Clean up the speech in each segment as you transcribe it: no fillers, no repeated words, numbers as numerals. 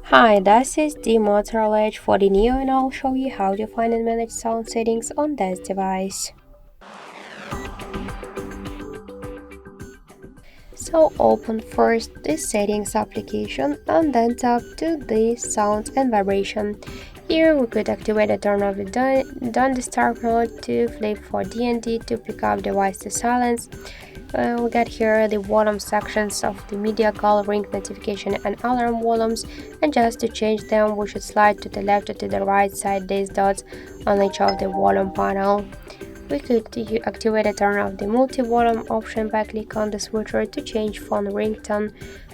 Hi, this is the MOTOROLA Edge for the Neo and I'll show you how to find and manage sound settings on this device. So open first the settings application and then tap to the sound and vibration. Here we could activate the turn off the don't disturb mode, to flip for DND, to pick up device to silence. We got here the volume sections of the media call, ring, notification and alarm volumes, and just to change them we should slide to the left or to the right side these dots on each of the volume panel. We could activate and turn off the multi-volume option by clicking on the switcher to change phone ringtone,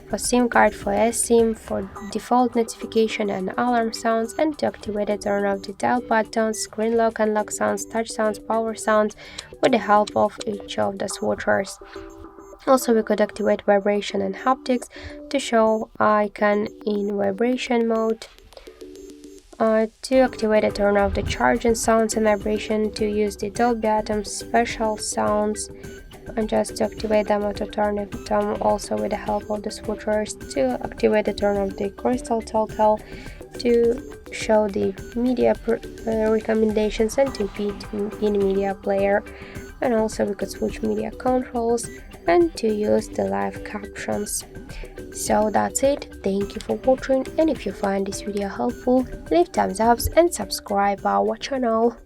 for SIM card, for eSIM, for default notification and alarm sounds, and to activate and turn off the dial buttons, screen lock and lock sounds, touch sounds, power sounds with the help of each of the switchers. Also, we could activate vibration and haptics to show icon in vibration mode. To activate and turn off the charge and sounds and vibration, to use the Dolby Atmos special sounds, and just to activate them or to turn it on also with the help of the switchers, to activate the turn of the crystal telltale, to show the media recommendations, and to pin media player. And also we could switch media controls and to use the live captions. So that's it. Thank you for watching, and if you find this video helpful, leave thumbs up and subscribe our channel.